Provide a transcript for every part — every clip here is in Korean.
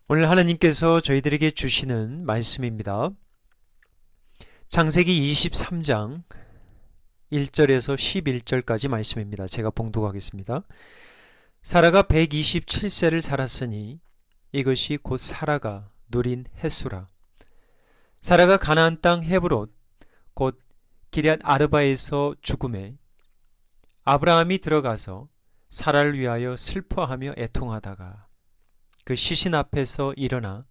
오늘 하나님께서 저희들에게 주시는 말씀입니다. 창세기 23장 1절에서 11절까지 말씀입니다. 제가 봉독하겠습니다. 사라가 127세를 살았으니 이것이 곧 사라가 누린 햇수라. 사라가 가나안 땅 헤브론 곧 기럇 아르바에서 죽음에 아브라함이 들어가서 사라를 위하여 슬퍼하며 애통하다가 그 시신 앞에서 일어나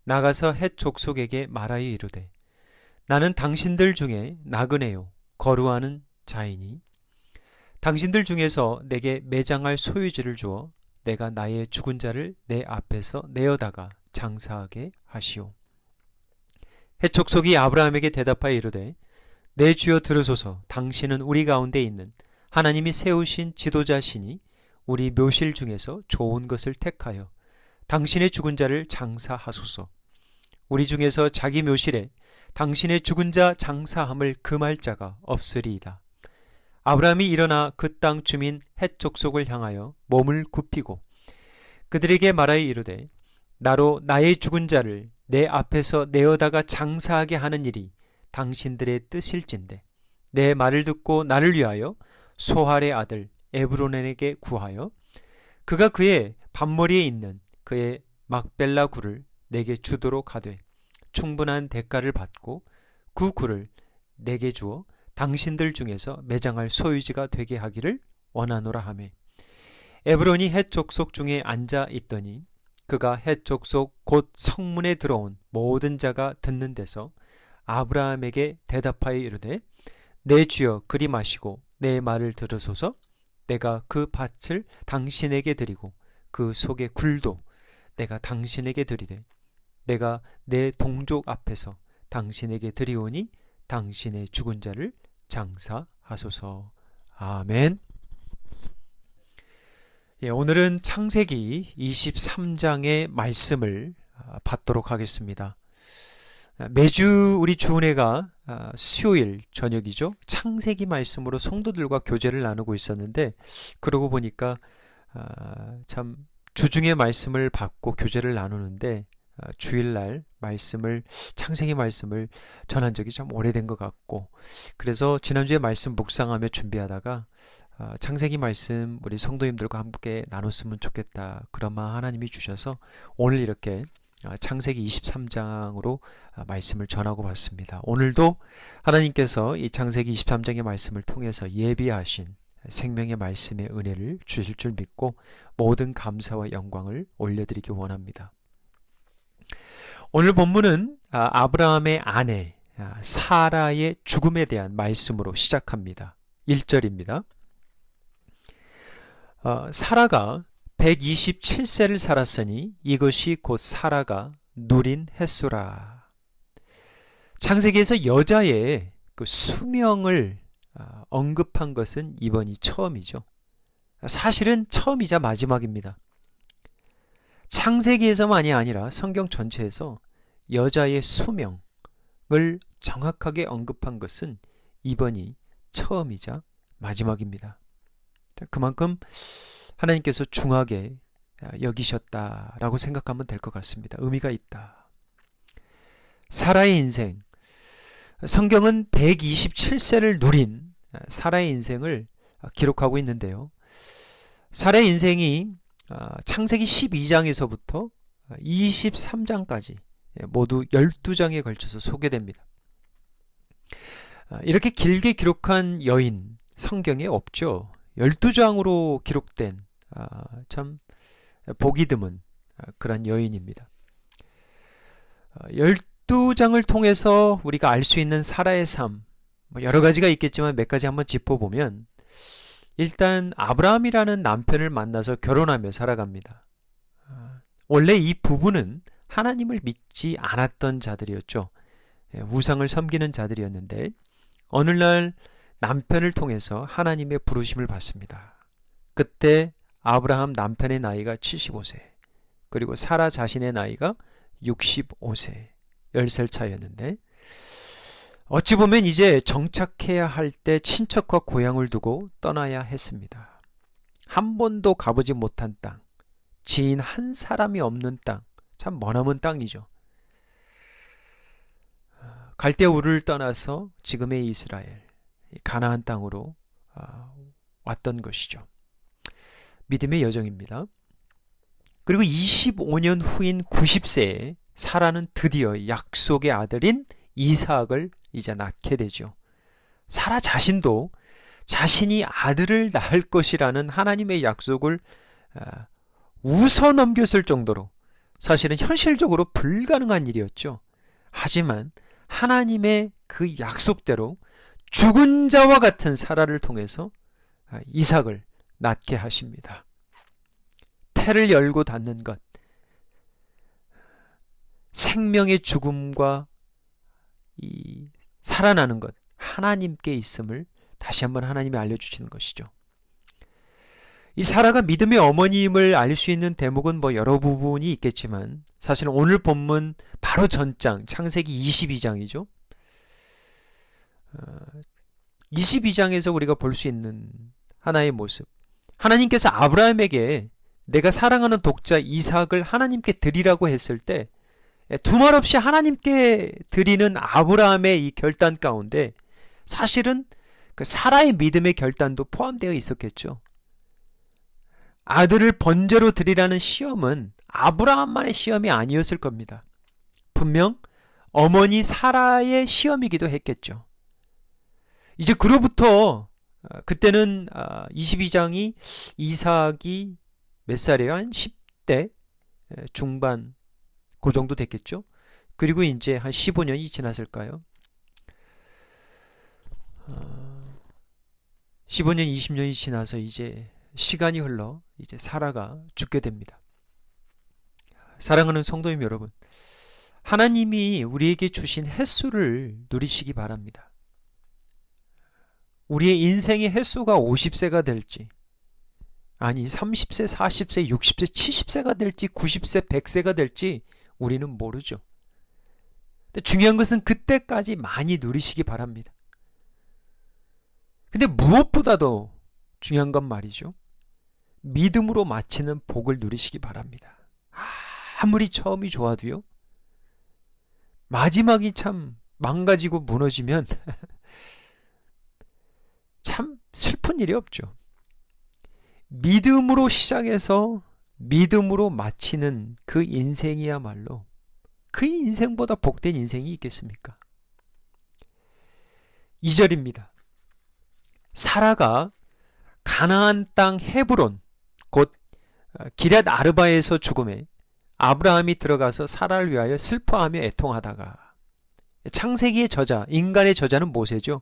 나가서 헷 족속에게 말하여 이르되 나는 당신들 중에 나그네요 거루하는 자이니 당신들 중에서 내게 매장할 소유지를 주어 내가 나의 죽은 자를 내 앞에서 내어다가 장사하게 하시오. 헷 족속이 아브라함에게 대답하여 이르되 내 주여 들으소서. 당신은 우리 가운데 있는 하나님이 세우신 지도자시니 우리 묘실 중에서 좋은 것을 택하여 당신의 죽은 자를 장사하소서. 우리 중에서 자기 묘실에 당신의 죽은 자 장사함을 금할 자가 없으리이다. 아브라함이 일어나 그 땅 주민 헷 족속을 향하여 몸을 굽히고 그들에게 말하여 이르되 나로 나의 죽은 자를 내 앞에서 내어다가 장사하게 하는 일이 당신들의 뜻일진데 내 말을 듣고 나를 위하여 소할의 아들 에브론에게 구하여 그가 그의 밭머리에 있는 그의 막벨라 굴을 내게 주도록 하되 충분한 대가를 받고 그 굴을 내게 주어 당신들 중에서 매장할 소유지가 되게 하기를 원하노라 하매 에브론이 헷 족속 중에 앉아 있더니 그가 헷 족속 곧 성문에 들어온 모든 자가 듣는 데서 아브라함에게 대답하여 이르되 내 주여 그리 마시고 내 말을 들으소서. 내가 그 밭을 당신에게 드리고 그 속의 굴도 내가 당신에게 드리되 내가 내 동족 앞에서 당신에게 드리오니 당신의 죽은 자를 장사하소서. 아멘. 오늘은 창세기 23장의 말씀을 받도록 하겠습니다. 매주 우리 주은혜가 수요일 저녁이죠. 창세기 말씀으로 성도들과 교제를 나누고 있었는데 그러고 보니까 참 주중에 말씀을 받고 교제를 나누는데 주일날 말씀을 창세기 말씀을 전한 적이 참 오래된 것 같고 그래서 지난주에 말씀 묵상하며 준비하다가 창세기 말씀 우리 성도님들과 함께 나눴으면 좋겠다 그런 마음 하나님이 주셔서 오늘 이렇게 창세기 23장으로 말씀을 전하고 봤습니다. 오늘도 하나님께서 이 창세기 23장의 말씀을 통해서 예비하신 생명의 말씀의 은혜를 주실 줄 믿고 모든 감사와 영광을 올려드리기 원합니다. 오늘 본문은 아브라함의 아내 사라의 죽음에 대한 말씀으로 시작합니다. 1절입니다. 사라가 127세를 살았으니 이것이 곧 사라가 누린 햇수라. 창세기에서 여자의 그 수명을 언급한 것은 이번이 처음이죠. 사실은 처음이자 마지막입니다. 창세기에서만이 아니라 성경 전체에서 여자의 수명을 정확하게 언급한 것은 이번이 처음이자 마지막입니다. 그만큼 하나님께서 중하게 여기셨다라고 생각하면 될 것 같습니다. 의미가 있다. 사라의 인생, 성경은 127세를 누린 사라의 인생을 기록하고 있는데요. 사라의 인생이 창세기 12장에서부터 23장까지 모두 12장에 걸쳐서 소개됩니다. 이렇게 길게 기록한 여인 성경에 없죠. 12장으로 기록된 참 보기 드문 그런 여인입니다. 12장을 통해서 우리가 알 수 있는 사라의 삶 여러 가지가 있겠지만 몇 가지 한번 짚어보면 일단 아브라함이라는 남편을 만나서 결혼하며 살아갑니다. 원래 이 부부는 하나님을 믿지 않았던 자들이었죠. 우상을 섬기는 자들이었는데 어느 날 남편을 통해서 하나님의 부르심을 받습니다. 그때 아브라함 남편의 나이가 75세 그리고 사라 자신의 나이가 65세 10살 차이였는데 어찌 보면 이제 정착해야 할 때 친척과 고향을 두고 떠나야 했습니다. 한 번도 가보지 못한 땅, 지인 한 사람이 없는 땅, 참 머나먼 땅이죠. 갈대아 우르를 떠나서 지금의 이스라엘, 가나안 땅으로 왔던 것이죠. 믿음의 여정입니다. 그리고 25년 후인 90세에 사라는 드디어 약속의 아들인 이삭을 이제 낳게 되죠. 사라 자신도 자신이 아들을 낳을 것이라는 하나님의 약속을 웃어 넘겼을 정도로 사실은 현실적으로 불가능한 일이었죠. 하지만 하나님의 그 약속대로 죽은 자와 같은 사라를 통해서 이삭을 낳게 하십니다. 태를 열고 닫는 것, 생명의 죽음과 이 살아나는 것, 하나님께 있음을 다시 한번 하나님이 알려주시는 것이죠. 이 사라가 믿음의 어머니임을 알 수 있는 대목은 여러 부분이 있겠지만 사실은 오늘 본문 바로 전장 창세기 22장이죠. 22장에서 우리가 볼 수 있는 하나의 모습, 하나님께서 아브라함에게 내가 사랑하는 독자 이삭을 하나님께 드리라고 했을 때 두말 없이 하나님께 드리는 아브라함의 이 결단 가운데 사실은 그 사라의 믿음의 결단도 포함되어 있었겠죠. 아들을 번제로 드리라는 시험은 아브라함만의 시험이 아니었을 겁니다. 분명 어머니 사라의 시험이기도 했겠죠. 이제 그로부터 그때는 22장이 이삭이 몇 살이에요? 한 10대 중반 그 정도 됐겠죠. 그리고 이제 한 15년이 지났을까요? 15년, 20년이 지나서 이제 시간이 흘러 이제 사라가 죽게 됩니다. 사랑하는 성도님 여러분, 하나님이 우리에게 주신 횟수를 누리시기 바랍니다. 우리의 인생의 횟수가 50세가 될지, 아니 30세, 40세, 60세, 70세가 될지, 90세, 100세가 될지 우리는 모르죠. 근데 중요한 것은 그때까지 많이 누리시기 바랍니다. 근데 무엇보다도 중요한 건 말이죠. 믿음으로 마치는 복을 누리시기 바랍니다. 아무리 처음이 좋아도요. 마지막이 참 망가지고 무너지면 참 슬픈 일이 없죠. 믿음으로 시작해서 믿음으로 마치는 그 인생이야말로 그 인생보다 복된 인생이 있겠습니까? 2절입니다. 사라가 가나안 땅 헤브론 곧 기럇 아르바에서 죽음에 아브라함이 들어가서 사라를 위하여 슬퍼하며 애통하다가, 창세기의 저자, 인간의 저자는 모세죠.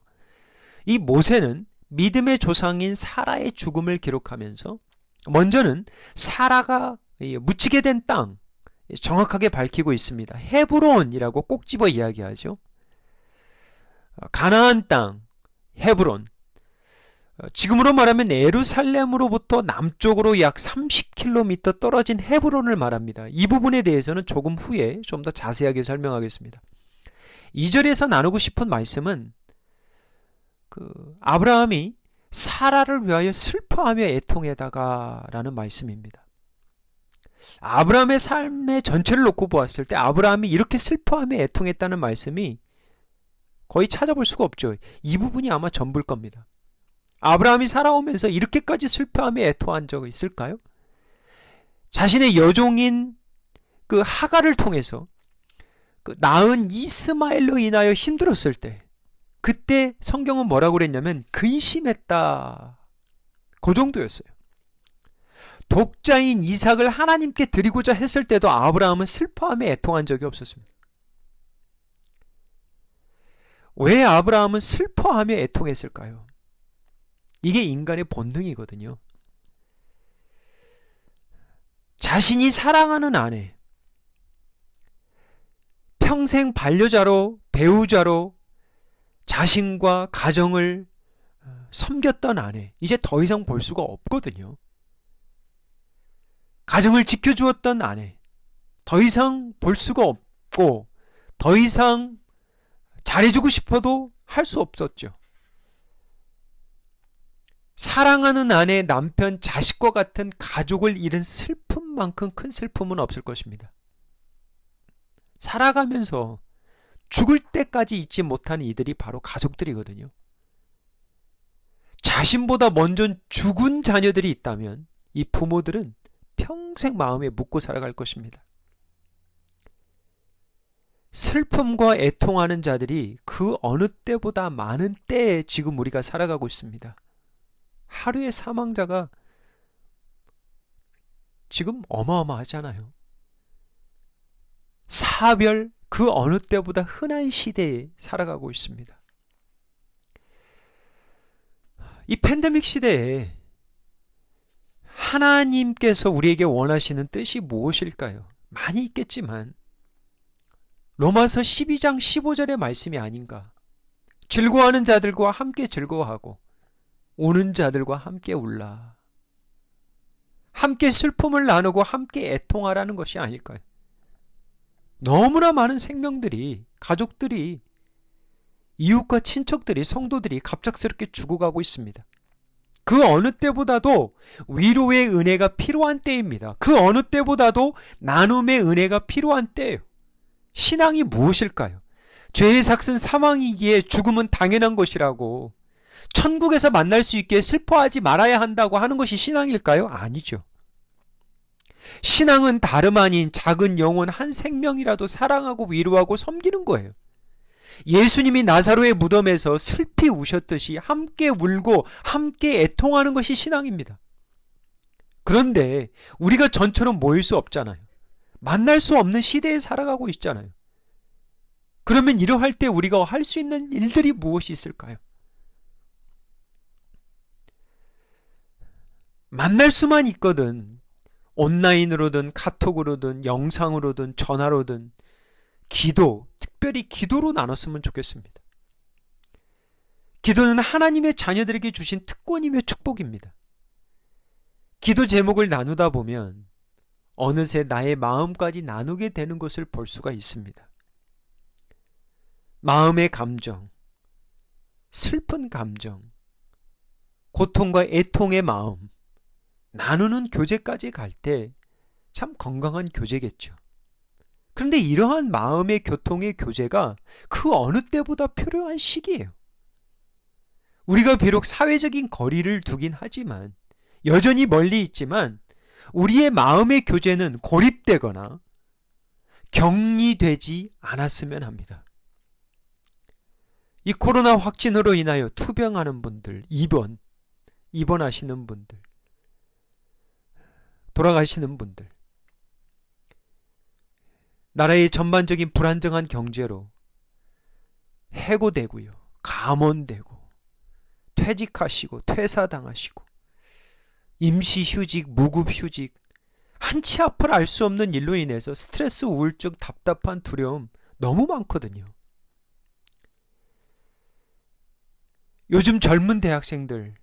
이 모세는 믿음의 조상인 사라의 죽음을 기록하면서 먼저는 사라가 묻히게 된 땅 정확하게 밝히고 있습니다. 헤브론이라고 꼭 집어 이야기하죠. 가나안 땅 헤브론, 지금으로 말하면 예루살렘으로부터 남쪽으로 약 30km 떨어진 헤브론을 말합니다. 이 부분에 대해서는 조금 후에 좀 더 자세하게 설명하겠습니다. 2절에서 나누고 싶은 말씀은 아브라함이 사라를 위하여 슬퍼하며 애통하다가 라는 말씀입니다. 아브라함의 삶의 전체를 놓고 보았을 때 아브라함이 이렇게 슬퍼하며 애통했다는 말씀이 거의 찾아볼 수가 없죠. 이 부분이 아마 전부일 겁니다. 아브라함이 살아오면서 이렇게까지 슬퍼하며 애통한 적이 있을까요? 자신의 여종인 그 하갈을 통해서 낳은 이스마엘로 인하여 힘들었을 때, 그때 성경은 뭐라고 그랬냐면 근심했다, 그 정도였어요. 독자인 이삭을 하나님께 드리고자 했을 때도 아브라함은 슬퍼하며 애통한 적이 없었습니다. 왜 아브라함은 슬퍼하며 애통했을까요? 이게 인간의 본능이거든요. 자신이 사랑하는 아내, 평생 반려자로, 배우자로 자신과 가정을 섬겼던 아내, 이제 더 이상 볼 수가 없거든요. 가정을 지켜주었던 아내, 더 이상 볼 수가 없고 더 이상 잘해주고 싶어도 할 수 없었죠. 사랑하는 아내, 남편, 자식과 같은 가족을 잃은 슬픔만큼 큰 슬픔은 없을 것입니다. 살아가면서 죽을 때까지 잊지 못하는 이들이 바로 가족들이거든요. 자신보다 먼저 죽은 자녀들이 있다면 이 부모들은 평생 마음에 묻고 살아갈 것입니다. 슬픔과 애통하는 자들이 그 어느 때보다 많은 때에 지금 우리가 살아가고 있습니다. 하루의 사망자가 지금 어마어마하잖아요. 사별 그 어느 때보다 흔한 시대에 살아가고 있습니다. 이 팬데믹 시대에 하나님께서 우리에게 원하시는 뜻이 무엇일까요? 많이 있겠지만 로마서 12장 15절의 말씀이 아닌가. 즐거워하는 자들과 함께 즐거워하고 우는 자들과 함께 울라. 함께 슬픔을 나누고 함께 애통하라는 것이 아닐까요? 너무나 많은 생명들이, 가족들이, 이웃과 친척들이, 성도들이 갑작스럽게 죽어가고 있습니다. 그 어느 때보다도 위로의 은혜가 필요한 때입니다. 그 어느 때보다도 나눔의 은혜가 필요한 때예요. 신앙이 무엇일까요? 죄의 삭은 사망이기에 죽음은 당연한 것이라고, 천국에서 만날 수 있게 슬퍼하지 말아야 한다고 하는 것이 신앙일까요? 아니죠. 신앙은 다름 아닌 작은 영혼 한 생명이라도 사랑하고 위로하고 섬기는 거예요. 예수님이 나사로의 무덤에서 슬피 우셨듯이 함께 울고 함께 애통하는 것이 신앙입니다. 그런데 우리가 전처럼 모일 수 없잖아요. 만날 수 없는 시대에 살아가고 있잖아요. 그러면 이러할 때 우리가 할 수 있는 일들이 무엇이 있을까요? 만날 수만 있거든 온라인으로든 카톡으로든 영상으로든 전화로든 기도, 특별히 기도로 나눴으면 좋겠습니다. 기도는 하나님의 자녀들에게 주신 특권이며 축복입니다. 기도 제목을 나누다 보면 어느새 나의 마음까지 나누게 되는 것을 볼 수가 있습니다. 마음의 감정, 슬픈 감정, 고통과 애통의 마음, 나누는 교제까지 갈 때 참 건강한 교제겠죠. 그런데 이러한 마음의 교통의 교제가 그 어느 때보다 필요한 시기예요. 우리가 비록 사회적인 거리를 두긴 하지만, 여전히 멀리 있지만 우리의 마음의 교제는 고립되거나 격리되지 않았으면 합니다. 이 코로나 확진으로 인하여 투병하는 분들, 입원하시는 분들, 돌아가시는 분들, 나라의 전반적인 불안정한 경제로 해고되고요, 감원되고, 퇴직하시고, 퇴사당하시고, 임시휴직, 무급휴직, 한치 앞을 알 수 없는 일로 인해서 스트레스, 우울증, 답답한 두려움 너무 많거든요. 요즘 젊은 대학생들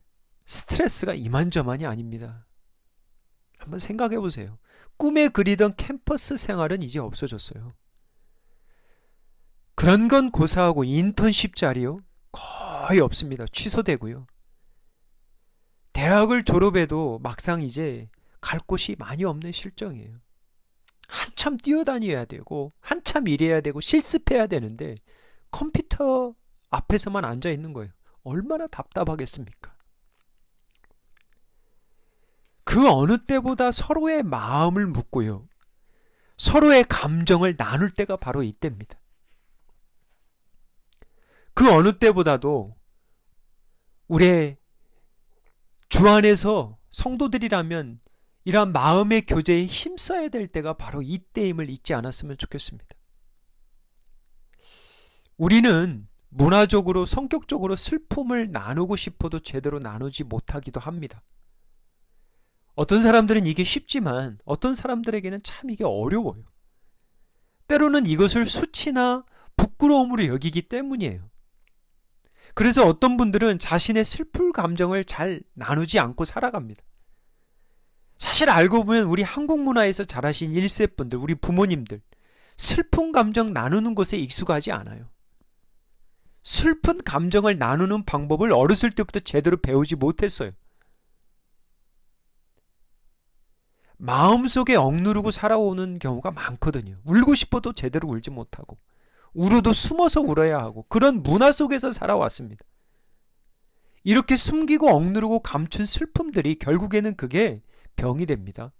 스트레스가 이만저만이 아닙니다. 한번 생각해 보세요. 꿈에 그리던 캠퍼스 생활은 이제 없어졌어요. 그런 건 고사하고 인턴십 자리요? 거의 없습니다. 취소되고요. 대학을 졸업해도 막상 이제 갈 곳이 많이 없는 실정이에요. 한참 뛰어다녀야 되고 한참 일해야 되고 실습해야 되는데 컴퓨터 앞에서만 앉아 있는 거예요. 얼마나 답답하겠습니까? 그 어느 때보다 서로의 마음을 묻고요, 서로의 감정을 나눌 때가 바로 이때입니다. 그 어느 때보다도 우리의 주 안에서 성도들이라면 이러한 마음의 교제에 힘써야 될 때가 바로 이때임을 잊지 않았으면 좋겠습니다. 우리는 문화적으로, 성격적으로 슬픔을 나누고 싶어도 제대로 나누지 못하기도 합니다. 어떤 사람들은 이게 쉽지만 어떤 사람들에게는 참 이게 어려워요. 때로는 이것을 수치나 부끄러움으로 여기기 때문이에요. 그래서 어떤 분들은 자신의 슬픈 감정을 잘 나누지 않고 살아갑니다. 사실 알고 보면 우리 한국 문화에서 자라신 1세분들, 우리 부모님들, 슬픈 감정 나누는 것에 익숙하지 않아요. 슬픈 감정을 나누는 방법을 어렸을 때부터 제대로 배우지 못했어요. 마음속에 억누르고 살아오는 경우가 많거든요. 울고 싶어도 제대로 울지 못하고 울어도 숨어서 울어야 하고 그런 문화 속에서 살아왔습니다. 이렇게 숨기고 억누르고 감춘 슬픔들이 결국에는 그게 병이 됩니다.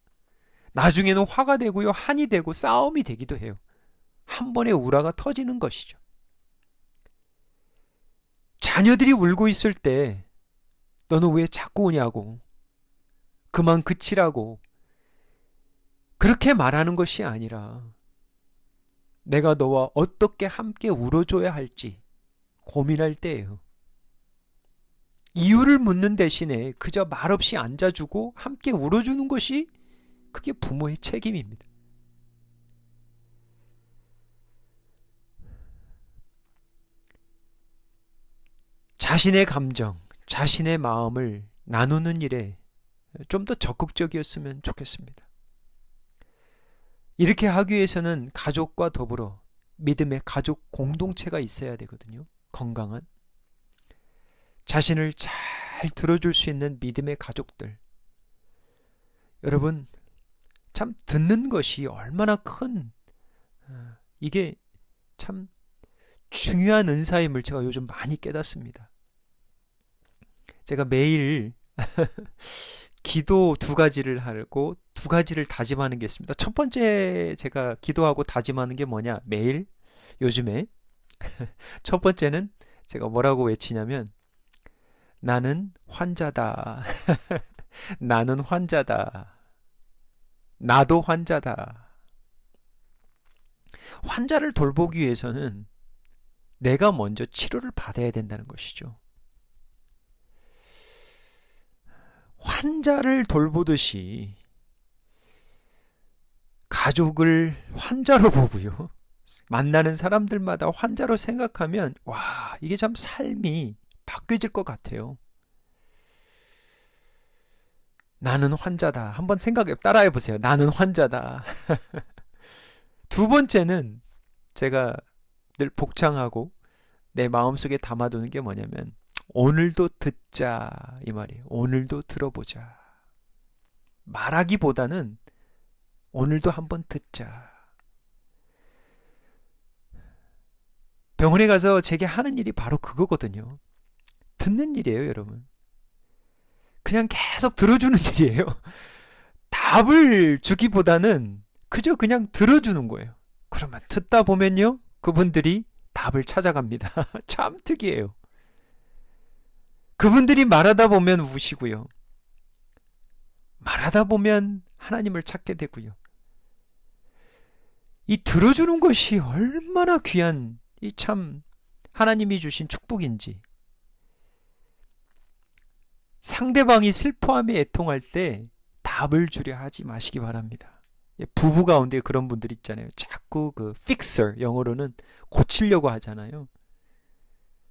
나중에는 화가 되고요, 한이 되고 싸움이 되기도 해요. 한 번에 우라가 터지는 것이죠. 자녀들이 울고 있을 때 너는 왜 자꾸 우냐고, 그만 그치라고 그렇게 말하는 것이 아니라 내가 너와 어떻게 함께 울어줘야 할지 고민할 때예요. 이유를 묻는 대신에 그저 말없이 앉아주고 함께 울어주는 것이 그게 부모의 책임입니다. 자신의 감정, 자신의 마음을 나누는 일에 좀 더 적극적이었으면 좋겠습니다. 이렇게 하기 위해서는 가족과 더불어 믿음의 가족 공동체가 있어야 되거든요. 건강한. 자신을 잘 들어줄 수 있는 믿음의 가족들. 여러분, 참 듣는 것이 얼마나 큰, 이게 참 중요한 은사임을 제가 요즘 많이 깨닫습니다. 제가 매일 기도 2가지를 하고 2가지를 다짐하는 게 있습니다. 첫 번째 제가 기도하고 다짐하는 게 뭐냐? 매일 요즘에 첫 번째는 제가 뭐라고 외치냐면 나는 환자다. 나는 환자다. 나도 환자다. 환자를 돌보기 위해서는 내가 먼저 치료를 받아야 된다는 것이죠. 환자를 돌보듯이 가족을 환자로 보고요. 만나는 사람들마다 환자로 생각하면 와, 이게 참 삶이 바뀌어질 것 같아요. 나는 환자다. 한번 따라해 보세요. 나는 환자다. 2번째는 제가 늘 복창하고 내 마음속에 담아두는 게 뭐냐면 오늘도 듣자 이 말이에요. 오늘도 들어보자. 말하기보다는 오늘도 한번 듣자. 병원에 가서 제게 하는 일이 바로 그거거든요. 듣는 일이에요, 여러분. 그냥 계속 들어주는 일이에요. 답을 주기보다는 그저 그냥 들어주는 거예요. 그러면 듣다 보면요, 그분들이 답을 찾아갑니다. 참 특이해요. 그분들이 말하다 보면 우시고요. 말하다 보면 하나님을 찾게 되고요. 이 들어주는 것이 얼마나 귀한, 이 참 하나님이 주신 축복인지. 상대방이 슬퍼함에 애통할 때 답을 주려 하지 마시기 바랍니다. 부부 가운데 그런 분들 있잖아요. 자꾸 그 fixer, 영어로는 고치려고 하잖아요.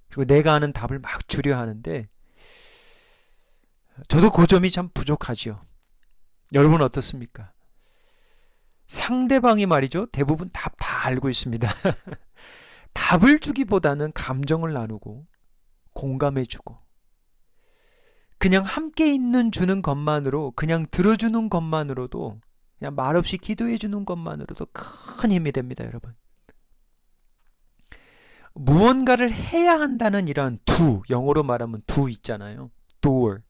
그리고 내가 아는 답을 막 주려 하는데 저도 그 점이 참 부족하지요. 여러분 어떻습니까? 상대방이 말이죠. 대부분 답 다 알고 있습니다. 답을 주기보다는 감정을 나누고 공감해주고 그냥 함께 있는 주는 것만으로, 그냥 들어주는 것만으로도, 그냥 말없이 기도해주는 것만으로도 큰 힘이 됩니다, 여러분. 무언가를 해야 한다는 이런 영어로 말하면 있잖아요. doer.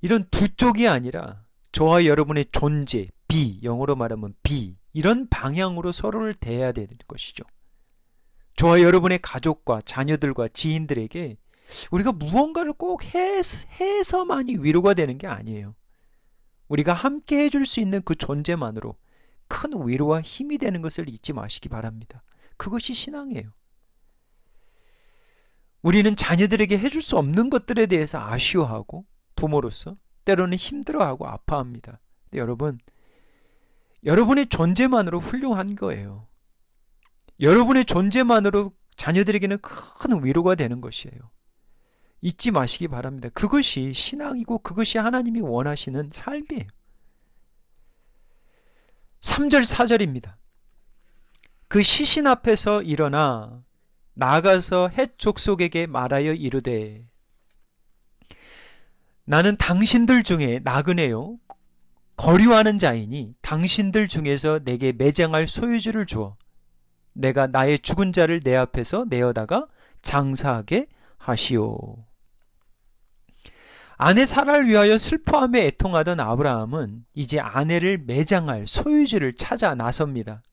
이런 쪽이 아니라 저와 여러분의 존재, 영어로 말하면 이런 방향으로 서로를 대해야 되는 것이죠. 저와 여러분의 가족과 자녀들과 지인들에게 우리가 무언가를 꼭 해서만이 위로가 되는 게 아니에요. 우리가 함께 해줄 수 있는 그 존재만으로 큰 위로와 힘이 되는 것을 잊지 마시기 바랍니다. 그것이 신앙이에요. 우리는 자녀들에게 해줄 수 없는 것들에 대해서 아쉬워하고 부모로서 때로는 힘들어하고 아파합니다. 근데 여러분, 여러분의 존재만으로 훌륭한 거예요. 여러분의 존재만으로 자녀들에게는 큰 위로가 되는 것이에요. 잊지 마시기 바랍니다. 그것이 신앙이고 그것이 하나님이 원하시는 삶이에요. 3절 4절입니다. 그 시신 앞에서 일어나 나가서 헷 족속에게 말하여 이르되 나는 당신들 중에 나그네요. 거류하는 자이니 당신들 중에서 내게 매장할 소유주를 주어 내가 나의 죽은 자를 내 앞에서 내어다가 장사하게 하시오. 아내 사라를 위하여 슬퍼하며 애통하던 아브라함은 이제 아내를 매장할 소유주를 찾아 나섭니다.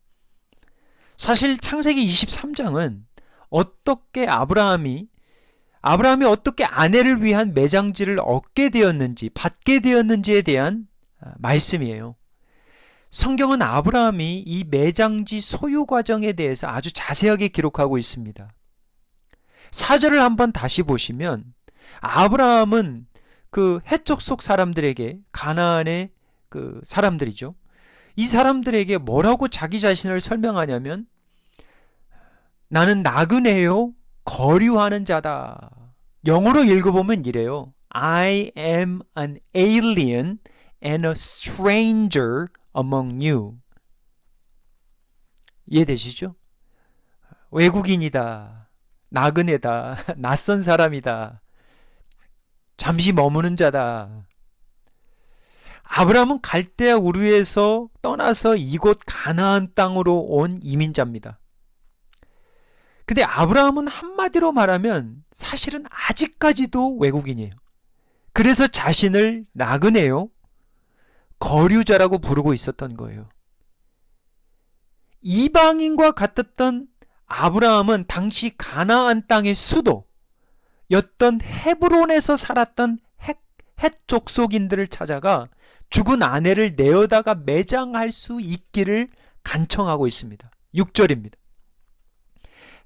사실 창세기 23장은 어떻게 아브라함이 어떻게 아내를 위한 매장지를 얻게 되었는지, 받게 되었는지에 대한 말씀이에요. 성경은 아브라함이 이 매장지 소유 과정에 대해서 아주 자세하게 기록하고 있습니다. 4절을 한번 다시 보시면 아브라함은 그 해쪽 속 사람들에게, 가나안의 그 사람들이죠. 이 사람들에게 뭐라고 자기 자신을 설명하냐면 나는 나그네요, 거류하는 자다. 영어로 읽어보면 이래요. I am an alien and a stranger among you. 이해되시죠? 외국인이다, 나그네다, 낯선 사람이다, 잠시 머무는 자다. 아브라함은 갈대아 우르에서 떠나서 이곳 가나안 땅으로 온 이민자입니다. 근데 아브라함은 한마디로 말하면 사실은 아직까지도 외국인이에요. 그래서 자신을 나그네요, 거류자라고 부르고 있었던 거예요. 이방인과 같았던 아브라함은 당시 가나안 땅의 수도였던 헤브론에서 살았던 헷 족속인들을 찾아가 죽은 아내를 내어다가 매장할 수 있기를 간청하고 있습니다. 6절입니다.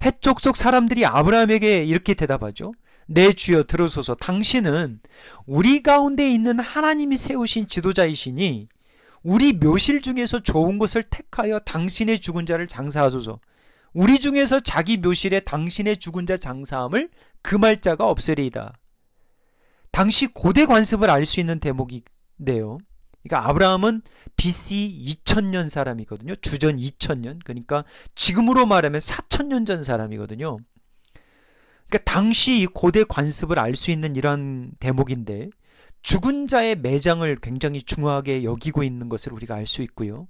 헷 족속 사람들이 아브라함에게 이렇게 대답하죠. 내 주여 들으소서. 당신은 우리 가운데 있는 하나님이 세우신 지도자이시니 우리 묘실 중에서 좋은 곳을 택하여 당신의 죽은 자를 장사하소서. 우리 중에서 자기 묘실에 당신의 죽은 자 장사함을 금할 자가 없으리이다. 당시 고대 관습을 알 수 있는 대목인데요. 그러니까 아브라함은 BC 2000년 사람이거든요. 주전 2000년. 그러니까 지금으로 말하면 4000년 전 사람이거든요. 그러니까 당시 고대 관습을 알 수 있는 이런 대목인데 죽은 자의 매장을 굉장히 중요하게 여기고 있는 것을 우리가 알 수 있고요.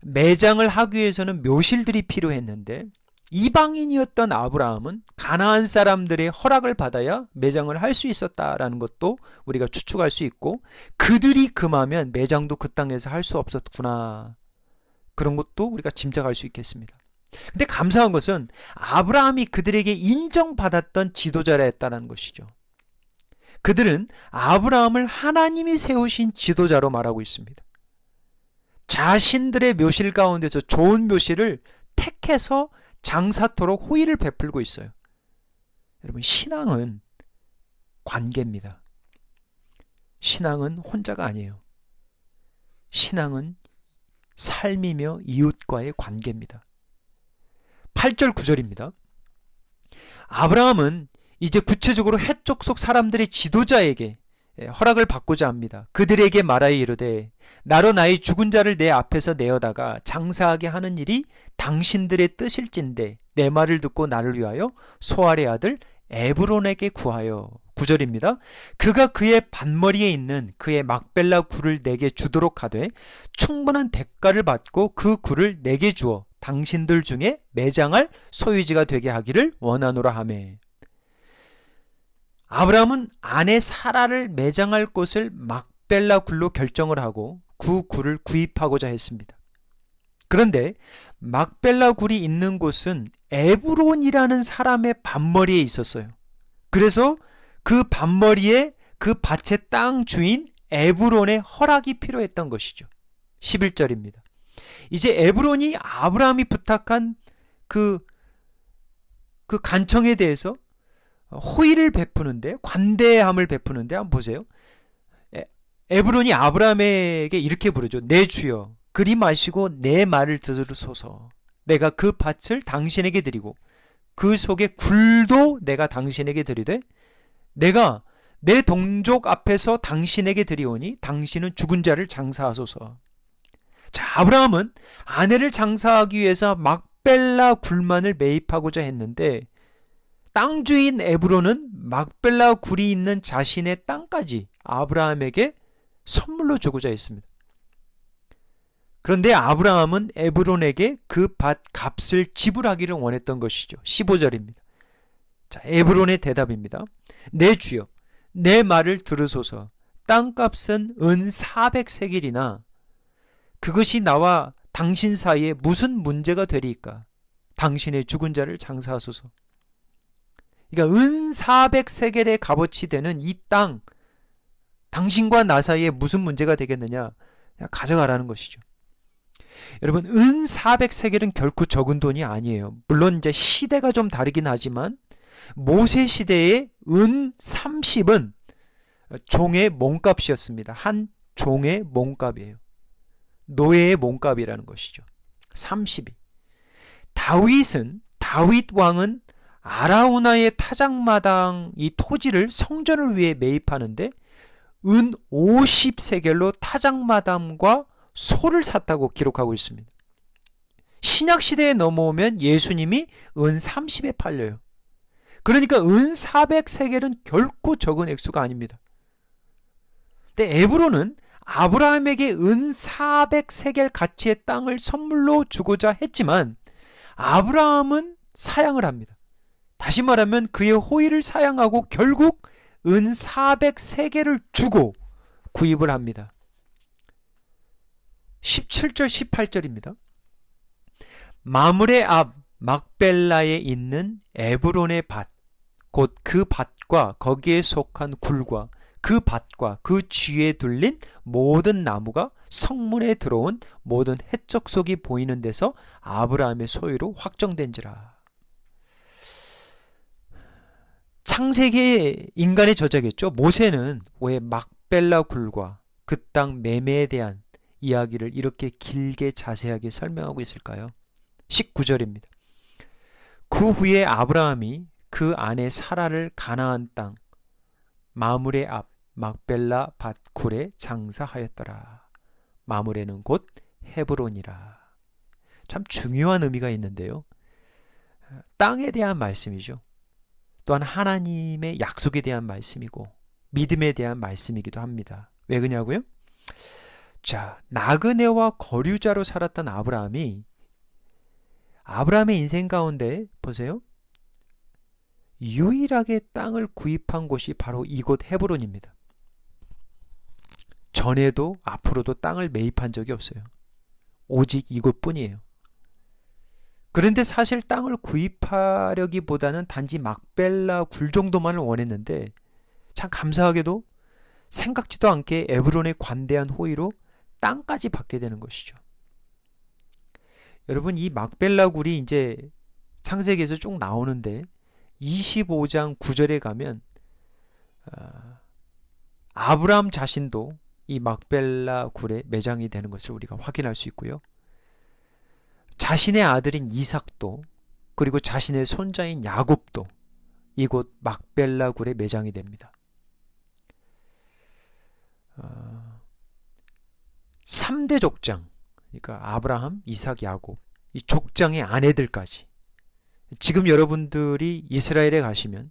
매장을 하기 위해서는 묘실들이 필요했는데 이방인이었던 아브라함은 가나안 사람들의 허락을 받아야 매장을 할 수 있었다라는 것도 우리가 추측할 수 있고, 그들이 금하면 매장도 그 땅에서 할 수 없었구나, 그런 것도 우리가 짐작할 수 있겠습니다. 근데 감사한 것은 아브라함이 그들에게 인정받았던 지도자라 했다는 것이죠. 그들은 아브라함을 하나님이 세우신 지도자로 말하고 있습니다. 자신들의 묘실 가운데서 좋은 묘실을 택해서 장사토록 호의를 베풀고 있어요. 여러분, 신앙은 관계입니다. 신앙은 혼자가 아니에요. 신앙은 삶이며 이웃과의 관계입니다. 8절 9절입니다. 아브라함은 이제 구체적으로 헷족 속 사람들의 지도자에게 허락을 받고자 합니다. 그들에게 말하여 이르되 나로 나의 죽은 자를 내 앞에서 내어다가 장사하게 하는 일이 당신들의 뜻일진데 내 말을 듣고 나를 위하여 소알의 아들 에브론에게 구하여. 9절입니다. 그가 그의 밭머리에 있는 그의 막벨라 굴을 내게 주도록 하되 충분한 대가를 받고 그 굴을 내게 주어 당신들 중에 매장할 소유지가 되게 하기를 원하노라 하매. 아브라함은 아내 사라를 매장할 곳을 막벨라 굴로 결정을 하고 그 굴을 구입하고자 했습니다. 그런데 막벨라 굴이 있는 곳은 에브론이라는 사람의 밭머리에 있었어요. 그래서 그 밭머리에 그 밭의 땅 주인 에브론의 허락이 필요했던 것이죠. 11절입니다. 이제 에브론이 아브라함이 부탁한 그 간청에 대해서 호의를 베푸는데, 관대함을 베푸는데, 한번 보세요. 에브론이 아브라함에게 이렇게 부르죠. 내 주여 그리 마시고 내 말을 들으소서. 내가 그 밭을 당신에게 드리고 그 속에 굴도 내가 당신에게 드리되 내가 내 동족 앞에서 당신에게 드리오니 당신은 죽은 자를 장사하소서. 자, 아브라함은 아내를 장사하기 위해서 막벨라 굴만을 매입하고자 했는데 땅 주인 에브론은 막벨라 굴이 있는 자신의 땅까지 아브라함에게 선물로 주고자 했습니다. 그런데 아브라함은 에브론에게 그 밭 값을 지불하기를 원했던 것이죠. 15절입니다. 자, 에브론의 대답입니다. 내 주여, 내 말을 들으소서. 땅값은 은 400세겔이나 그것이 나와 당신 사이에 무슨 문제가 되리까? 당신의 죽은 자를 장사하소서. 그러니까 은 400세겔의 값어치 되는 이 땅, 당신과 나 사이에 무슨 문제가 되겠느냐? 그냥 가져가라는 것이죠. 여러분, 은 400세겔은 결코 적은 돈이 아니에요. 물론 이제 시대가 좀 다르긴 하지만 모세 시대의 은 30은 종의 몸값이었습니다. 한 종의 몸값이에요. 노예의 몸값이라는 것이죠. 30이. 다윗 왕은 아라우나의 타작마당 이 토지를 성전을 위해 매입하는데 은 50세겔로 타작마당과 소를 샀다고 기록하고 있습니다. 신약시대에 넘어오면 예수님이 은 30에 팔려요. 그러니까 은 400세겔은 결코 적은 액수가 아닙니다. 근데 에브론은 아브라함에게 은 400세겔 가치의 땅을 선물로 주고자 했지만 아브라함은 사양을 합니다. 다시 말하면 그의 호의를 사양하고 결국 은 400세겔을 주고 구입을 합니다. 17절 18절입니다. 마므레 앞 막벨라에 있는 에브론의 밭, 곧 그 밭과 거기에 속한 굴과 그 밭과 그 쥐에 둘린 모든 나무가 성문에 들어온 모든 해적속이 보이는 데서 아브라함의 소유로 확정된지라. 창세기의 인간의 저자겠죠. 모세는 왜 막벨라 굴과 그 땅 매매에 대한 이야기를 이렇게 길게 자세하게 설명하고 있을까요? 19절입니다. 그 후에 아브라함이 그 아내 사라를 가나안 땅 마므레 앞 막벨라 밭굴에 장사하였더라. 마므레는 곧 헤브론이라. 참 중요한 의미가 있는데요. 땅에 대한 말씀이죠. 또한 하나님의 약속에 대한 말씀이고 믿음에 대한 말씀이기도 합니다. 왜 그러냐고요? 자, 나그네와 거류자로 살았던 아브라함의 인생 가운데 보세요. 유일하게 땅을 구입한 곳이 바로 이곳 헤브론입니다. 전에도 앞으로도 땅을 매입한 적이 없어요. 오직 이곳뿐이에요. 그런데 사실 땅을 구입하려기보다는 단지 막벨라 굴 정도만을 원했는데 참 감사하게도 생각지도 않게 에브론의 관대한 호의로 땅까지 받게 되는 것이죠. 여러분, 이 막벨라 굴이 이제 창세기에서 쭉 나오는데 25장 9절에 가면 아브라함 자신도 이 막벨라 굴에 매장이 되는 것을 우리가 확인할 수 있고요. 자신의 아들인 이삭도 그리고 자신의 손자인 야곱도 이곳 막벨라 굴에 매장이 됩니다. 3대 족장, 그러니까 아브라함, 이삭, 야곱, 이 족장의 아내들까지. 지금 여러분들이 이스라엘에 가시면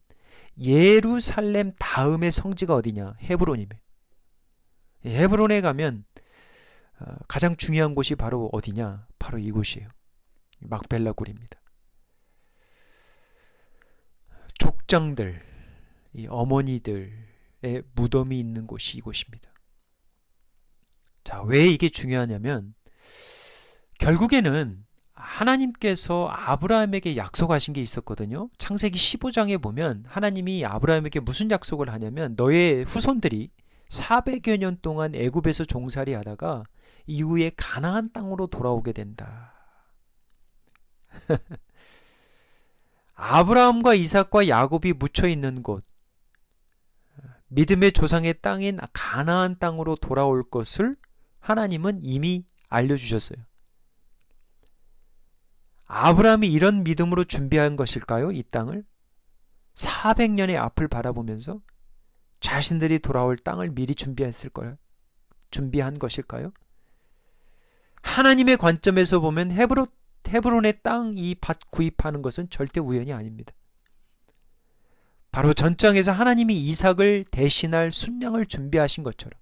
예루살렘 다음의 성지가 어디냐? 헤브론이며. 헤브론에 가면 가장 중요한 곳이 바로 어디냐? 바로 이곳이에요. 막벨라 굴입니다. 족장들, 이 어머니들의 무덤이 있는 곳이 이곳입니다. 자, 왜 이게 중요하냐면 결국에는 하나님께서 아브라함에게 약속하신 게 있었거든요. 창세기 15장에 보면 하나님이 아브라함에게 무슨 약속을 하냐면 너의 후손들이 400여 년 동안 애굽에서 종살이 하다가 이후에 가나안 땅으로 돌아오게 된다. 아브라함과 이삭과 야곱이 묻혀 있는 곳, 믿음의 조상의 땅인 가나안 땅으로 돌아올 것을 하나님은 이미 알려주셨어요. 아브라함이 이런 믿음으로 준비한 것일까요? 이 땅을 400년의 앞을 바라보면서 자신들이 돌아올 땅을 미리 준비한 것일까요? 하나님의 관점에서 보면 헤브론의 땅 이 밭 구입하는 것은 절대 우연이 아닙니다. 바로 전장에서 하나님이 이삭을 대신할 순양을 준비하신 것처럼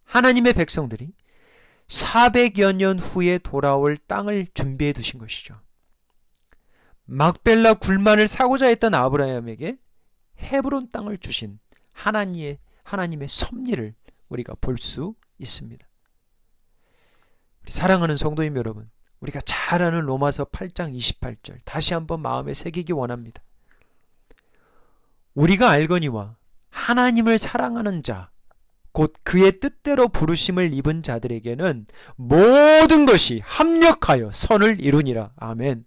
하나님의 백성들이 400여 년 후에 돌아올 땅을 준비해 두신 것이죠. 막벨라 굴만을 사고자 했던 아브라함에게 헤브론 땅을 주신 하나님의 섭리를 우리가 볼 수 있습니다. 우리 사랑하는 성도님 여러분, 우리가 잘 아는 로마서 8장 28절 다시 한번 마음에 새기기 원합니다. 우리가 알거니와 하나님을 사랑하는 자, 곧 그의 뜻대로 부르심을 입은 자들에게는 모든 것이 합력하여 선을 이루니라. 아멘.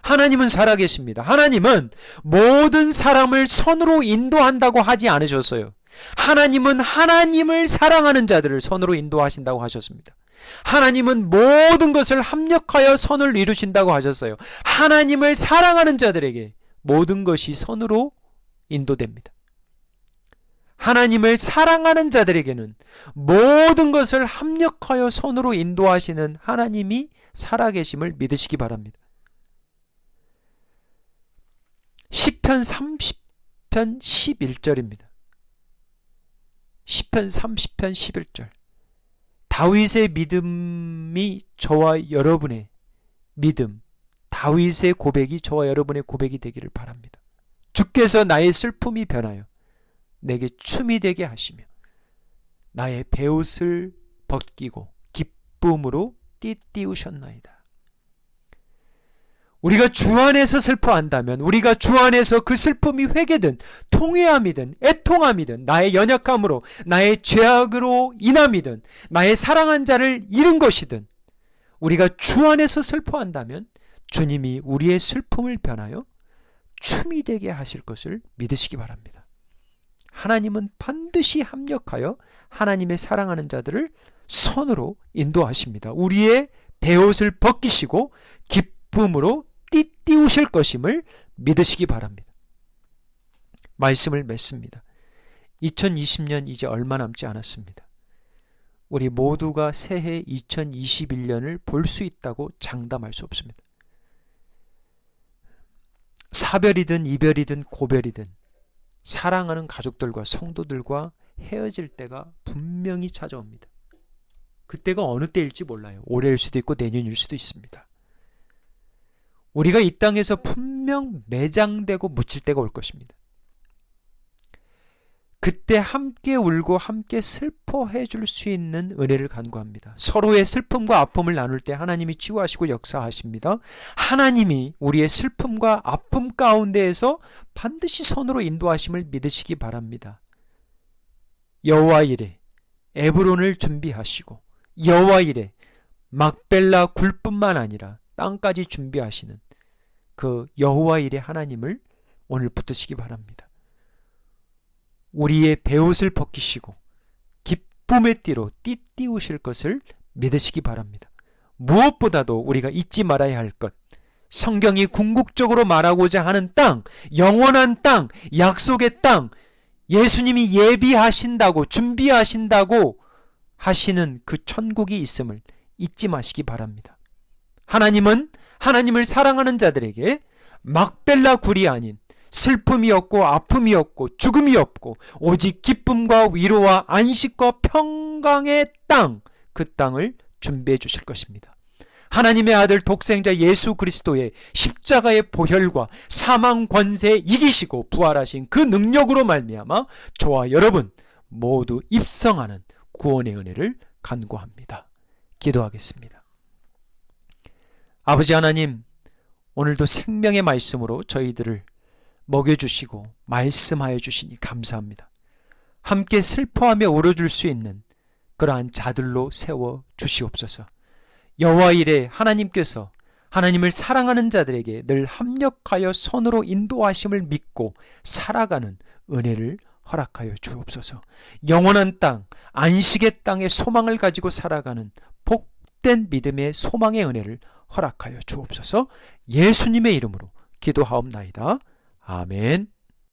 하나님은 살아계십니다. 하나님은 모든 사람을 선으로 인도한다고 하지 않으셨어요. 하나님은 하나님을 사랑하는 자들을 선으로 인도하신다고 하셨습니다. 하나님은 모든 것을 합력하여 선을 이루신다고 하셨어요. 하나님을 사랑하는 자들에게 모든 것이 선으로 인도됩니다. 하나님을 사랑하는 자들에게는 모든 것을 합력하여 선으로 인도하시는 하나님이 살아계심을 믿으시기 바랍니다. 시편 30편 11절입니다. 시편 30편 11절. 다윗의 믿음이 저와 여러분의 믿음, 다윗의 고백이 저와 여러분의 고백이 되기를 바랍니다. 주께서 나의 슬픔이 변하여 내게 춤이 되게 하시며 나의 베옷을 벗기고 기쁨으로 띠띠우셨나이다. 우리가 주 안에서 슬퍼한다면, 우리가 주 안에서 그 슬픔이 회개든 통회함이든 애통함이든 나의 연약함으로 나의 죄악으로 인함이든 나의 사랑한 자를 잃은 것이든 우리가 주 안에서 슬퍼한다면 주님이 우리의 슬픔을 변하여 춤이 되게 하실 것을 믿으시기 바랍니다. 하나님은 반드시 합력하여 하나님의 사랑하는 자들을 선으로 인도하십니다. 우리의 베옷을 벗기시고 기쁨으로 띠띠우실 것임을 믿으시기 바랍니다. 말씀을 맺습니다. 2020년 이제 얼마 남지 않았습니다. 우리 모두가 새해 2021년을 볼 수 있다고 장담할 수 없습니다. 사별이든 이별이든 고별이든 사랑하는 가족들과 성도들과 헤어질 때가 분명히 찾아옵니다. 그때가 어느 때일지 몰라요. 올해일 수도 있고 내년일 수도 있습니다. 우리가 이 땅에서 분명 매장되고 묻힐 때가 올 것입니다. 그때 함께 울고 함께 슬퍼해 줄 수 있는 은혜를 간구합니다. 서로의 슬픔과 아픔을 나눌 때 하나님이 치유하시고 역사하십니다. 하나님이 우리의 슬픔과 아픔 가운데에서 반드시 선으로 인도하심을 믿으시기 바랍니다. 여호와 이레 에브론을 준비하시고 여호와 이레 막벨라 굴뿐만 아니라 땅까지 준비하시는 그 여호와 이레 하나님을 오늘 붙드시기 바랍니다. 우리의 베옷을 벗기시고 기쁨의 띠로 띠띠우실 것을 믿으시기 바랍니다. 무엇보다도 우리가 잊지 말아야 할 것, 성경이 궁극적으로 말하고자 하는 땅, 영원한 땅, 약속의 땅, 예수님이 예비하신다고 준비하신다고 하시는 그 천국이 있음을 잊지 마시기 바랍니다. 하나님은 하나님을 사랑하는 자들에게 막벨라 굴이 아닌 슬픔이 없고 아픔이 없고 죽음이 없고 오직 기쁨과 위로와 안식과 평강의 땅, 그 땅을 준비해 주실 것입니다. 하나님의 아들 독생자 예수 그리스도의 십자가의 보혈과 사망 권세에 이기시고 부활하신 그 능력으로 말미암아 저와 여러분 모두 입성하는 구원의 은혜를 간구합니다. 기도하겠습니다. 아버지 하나님, 오늘도 생명의 말씀으로 저희들을 먹여주시고 말씀하여 주시니 감사합니다. 함께 슬퍼하며 울어줄 수 있는 그러한 자들로 세워 주시옵소서. 여호와 이레 하나님께서 하나님을 사랑하는 자들에게 늘 합력하여 선으로 인도하심을 믿고 살아가는 은혜를 허락하여 주옵소서. 영원한 땅, 안식의 땅에 소망을 가지고 살아가는 복된 믿음의 소망의 은혜를 허락하여 주옵소서. 예수님의 이름으로 기도하옵나이다. 아멘.